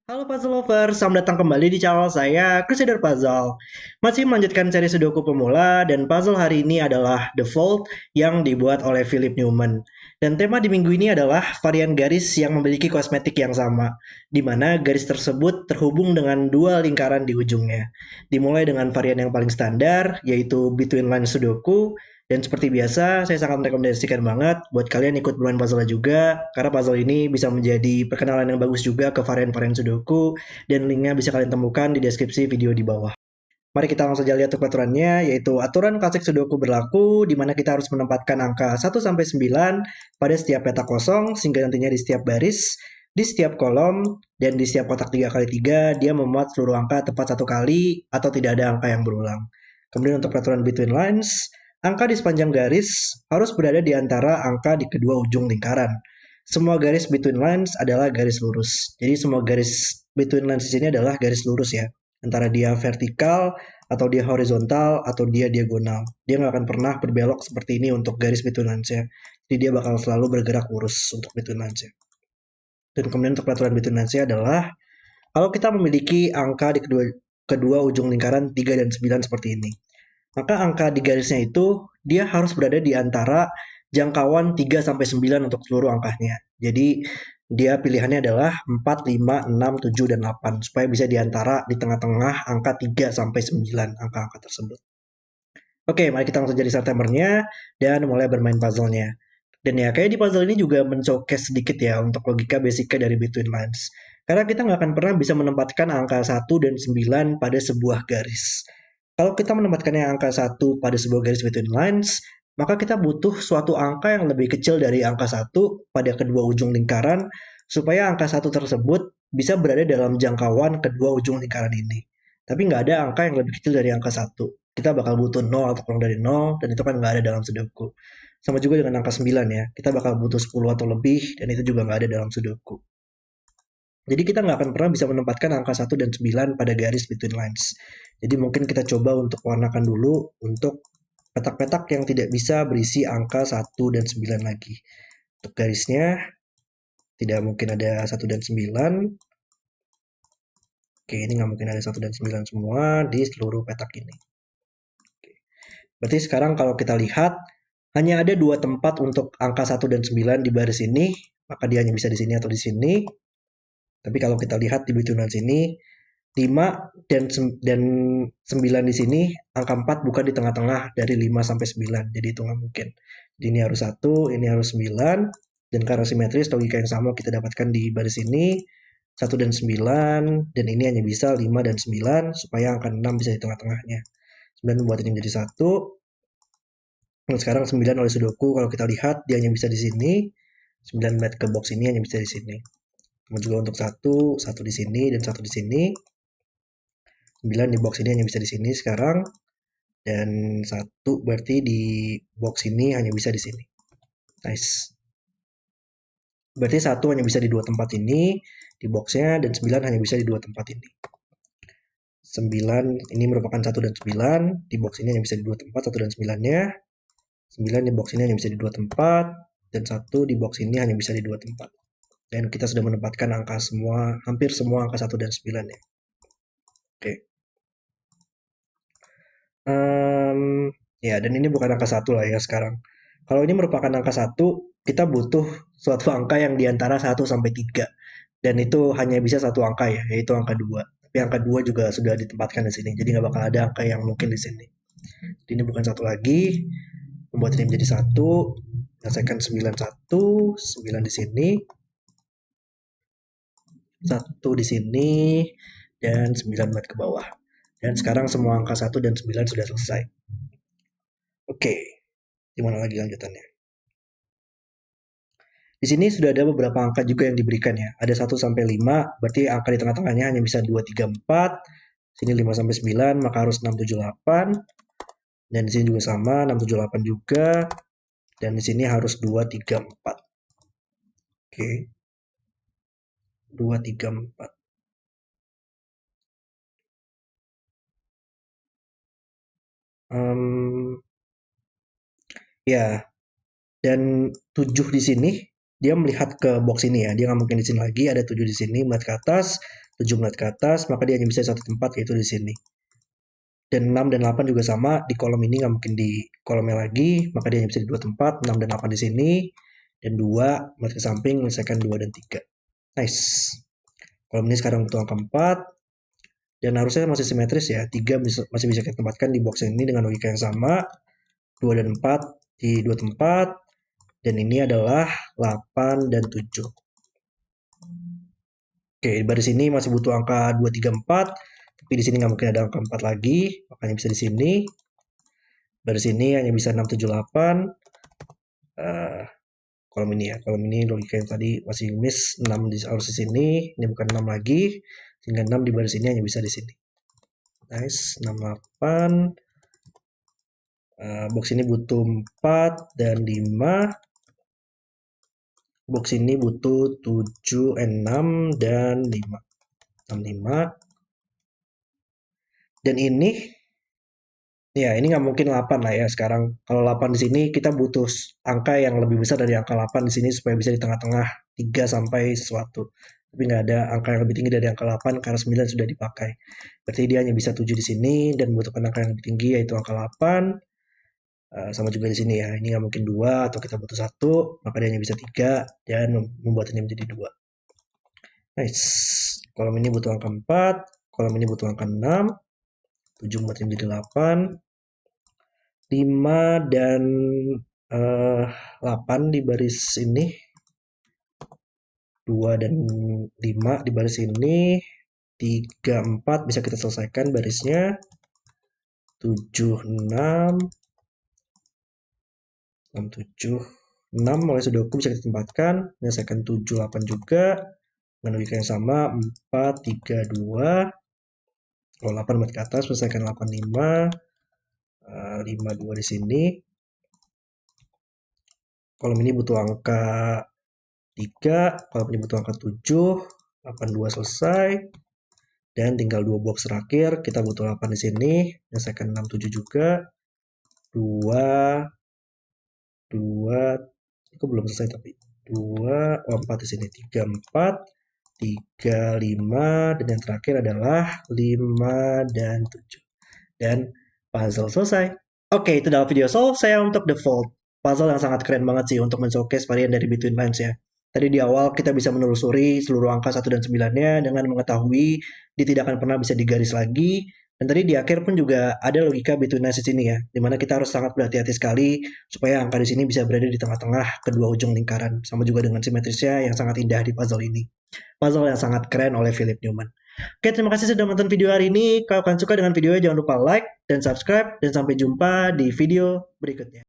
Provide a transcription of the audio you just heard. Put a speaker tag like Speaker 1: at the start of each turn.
Speaker 1: Halo Puzzle Lovers, selamat datang kembali di channel saya, Crusader Puzzle. Masih melanjutkan seri Sudoku pemula, dan puzzle hari ini adalah The Vault yang dibuat oleh Philip Newman. Dan tema di minggu ini adalah varian garis yang memiliki kosmetik yang sama, di mana garis tersebut terhubung dengan dua lingkaran di ujungnya. Dimulai dengan varian yang paling standar, yaitu Between Line Sudoku, dan seperti biasa, saya sangat merekomendasikan banget buat kalian ikut bermain puzzle juga, karena puzzle ini bisa menjadi perkenalan yang bagus juga ke varian-varian Sudoku, dan linknya bisa kalian temukan di deskripsi video di bawah. Mari kita langsung saja lihat untuk aturannya, yaitu aturan klasik Sudoku berlaku, di mana kita harus menempatkan angka 1-9 pada setiap peta kosong, sehingga nantinya di setiap baris, di setiap kolom, dan di setiap kotak 3x3, dia memuat seluruh angka tepat satu kali, atau tidak ada angka yang berulang. Kemudian untuk peraturan between lines, angka di sepanjang garis harus berada di antara angka di kedua ujung lingkaran. Semua garis between lines adalah garis lurus. Jadi semua garis between lines di sini adalah garis lurus ya. Antara dia vertikal, atau dia horizontal, atau dia diagonal. Dia nggak akan pernah berbelok seperti ini untuk garis between lines-nya. Jadi dia bakal selalu bergerak lurus untuk between lines-nya. Dan kemudian untuk peraturan between lines-nya adalah kalau kita memiliki angka di kedua ujung lingkaran 3 dan 9 seperti ini, maka angka di garisnya itu dia harus berada di antara jangkauan 3 sampai 9 untuk seluruh angkanya. Jadi dia pilihannya adalah 4, 5, 6, 7, dan 8 supaya bisa di antara di tengah-tengah angka 3 sampai 9 angka-angka tersebut. Oke, mari kita langsung jadi start timernya dan mulai bermain puzzle-nya. Dan ya, kayak di puzzle ini juga men-showcase sedikit ya untuk logika basicnya dari between lines. Karena kita nggak akan pernah bisa menempatkan angka 1 dan 9 pada sebuah garis. Kalau kita menempatkannya angka 1 pada sebuah garis between lines, maka kita butuh suatu angka yang lebih kecil dari angka 1 pada kedua ujung lingkaran, supaya angka 1 tersebut bisa berada dalam jangkauan kedua ujung lingkaran ini. Tapi nggak ada angka yang lebih kecil dari angka 1. Kita bakal butuh 0 atau kurang dari 0, dan itu kan nggak ada dalam Sudoku. Sama juga dengan angka 9 ya, kita bakal butuh 10 atau lebih, dan itu juga nggak ada dalam Sudoku. Jadi kita nggak akan pernah bisa menempatkan angka 1 dan 9 pada garis between lines. Jadi mungkin kita coba untuk warnakan dulu untuk petak-petak yang tidak bisa berisi angka 1 dan 9 lagi. Untuk garisnya, tidak mungkin ada 1 dan 9. Oke, ini nggak mungkin ada 1 dan 9 semua di seluruh petak ini. Berarti sekarang kalau kita lihat, hanya ada dua tempat untuk angka 1 dan 9 di baris ini, maka dia hanya bisa di sini atau di sini. Tapi kalau kita lihat di bitunan sini, 5 dan 9 di sini, angka 4 bukan di tengah-tengah dari 5 sampai 9. Jadi itu nggak mungkin. Jadi ini harus 1, ini harus 9. Dan karena simetris, logika yang sama kita dapatkan di baris ini, 1 dan 9, dan ini hanya bisa 5 dan 9, supaya angka 6 bisa di tengah-tengahnya. 9 membuat ini menjadi 1. Nah, sekarang 9 oleh Sudoku, kalau kita lihat, dia hanya bisa di sini. 9 melihat ke box ini hanya bisa di sini. Kemudian juga untuk 1 di sini, dan 1 di sini. 9 di box ini hanya bisa di sini sekarang. Dan 1 berarti di box ini hanya bisa di sini. Nice. Berarti 1 hanya bisa di dua tempat ini, di boxnya, dan 9 hanya bisa di dua tempat ini. 9 ini merupakan 1 dan 9, di box ini hanya bisa di dua tempat, 1 dan 9-nya. 9 di box ini hanya bisa di dua tempat, dan 1 di box ini hanya bisa di dua tempat. Dan kita sudah menempatkan angka semua, hampir semua angka 1 dan 9 ya. Oke. Ya, dan ini bukan angka 1 lah ya sekarang. Kalau ini merupakan angka 1, kita butuh suatu angka yang di antara 1 sampai 3. Dan itu hanya bisa satu angka ya, yaitu angka 2. Tapi angka 2 juga sudah ditempatkan di sini, jadi nggak bakal ada angka yang mungkin di sini. Jadi ini bukan 1 lagi, membuat ini menjadi 1, menyelesaikan 9 1, 9 di sini, 1 di sini, dan 9 buat ke bawah. Dan sekarang semua angka 1 dan 9 sudah selesai. Oke, gimana lagi lanjutannya? Di sini sudah ada beberapa angka juga yang diberikan ya. Ada 1 sampai 5, berarti angka di tengah-tengahnya hanya bisa 2, 3, 4. Sini 5 sampai 9, maka harus 6, 7, 8. Dan di sini juga sama, 6, 7, 8 juga. Dan di sini harus 2, 3, 4. Oke. 2, 3, 4. Ya, dan 7 di sini, dia melihat ke box ini ya. Dia nggak mungkin di sini lagi, ada 7 di sini, melihat ke atas. 7 melihat ke atas, maka dia hanya bisa di satu tempat, yaitu di sini. Dan 6 dan 8 juga sama, di kolom ini nggak mungkin di kolomnya lagi, maka dia hanya bisa di dua tempat, 6 dan 8 di sini, dan 2 melihat ke samping, menyelesaikan 2 dan 3. Nice. Kolom ini sekarang butuh angka 4, dan harusnya masih simetris ya, 3 masih bisa kita tempatkan di box ini dengan logika yang sama, 2 dan 4 di dua tempat, dan ini adalah 8 dan 7. Oke, di baris ini masih butuh angka 2, 3, 4, tapi di sini nggak mungkin ada angka 4 lagi, makanya bisa di sini. Baris ini hanya bisa 6, 7, 8. Kolom ini ya, kolom ini logika yang tadi masih miss, 6 harus di sini, ini bukan 6 lagi, sehingga 6 di baris ini hanya bisa di sini. Nice, 6, 8. Box ini butuh 4 dan 5. Box ini butuh 7, 6, dan 5. 6, 5. Dan ini, ya ini nggak mungkin 8 lah ya sekarang. Kalau 8 di sini kita butuh angka yang lebih besar dari angka 8 di sini supaya bisa di tengah-tengah 3 sampai sesuatu. Tapi nggak ada angka yang lebih tinggi dari angka 8 karena 9 sudah dipakai. Berarti dia hanya bisa 7 di sini dan membutuhkan angka yang lebih tinggi yaitu angka 8. Sama juga di sini ya, ini nggak mungkin 2 atau kita butuh 1, maka dia hanya bisa 3 dan membuat ini menjadi 2. Nice. Kolom ini butuh angka 4, kolom ini butuh angka 6, 7 membuat ini menjadi 8, 5 dan 8 di baris ini, 2 dan 5 di baris ini, 3, 4 bisa kita selesaikan barisnya, 7, 6, 6, 7, 6 oleh sudoku bisa kita tempatkan, menyelesaikan 7, 8 juga, dengan logika yang sama, 4, 3, 2, kalau 8 buat ke atas, selesaikan 8, 5, 5, 2 di sini. Kolom ini butuh angka 3, kolom ini butuh angka 7, 8, 2 selesai. Dan tinggal 2 box terakhir, kita butuh 8 di sini, menyelesaikan 6, 7 juga, 2, 2, itu belum selesai tapi, 2, 4 di sini, 3, 4, 3, 5, dan yang terakhir adalah 5 dan 7. Dan puzzle selesai. Oke, itu adalah video solve saya untuk The Fold. Puzzle yang sangat keren banget sih untuk men-showcase varian dari Between Lines ya. Tadi di awal kita bisa menelusuri seluruh angka 1 dan 9-nya dengan mengetahui dia tidak akan pernah bisa digaris lagi. Dan tadi di akhir pun juga ada logika Between Lines di sini ya, dimana kita harus sangat berhati-hati sekali supaya angka di sini bisa berada di tengah-tengah kedua ujung lingkaran. Sama juga dengan simetrisnya yang sangat indah di puzzle ini. Puzzle yang sangat keren oleh Philip Newman. Oke, terima kasih sudah menonton video hari ini. Kalau kalian suka dengan videonya, jangan lupa like dan subscribe. Dan sampai jumpa di video berikutnya.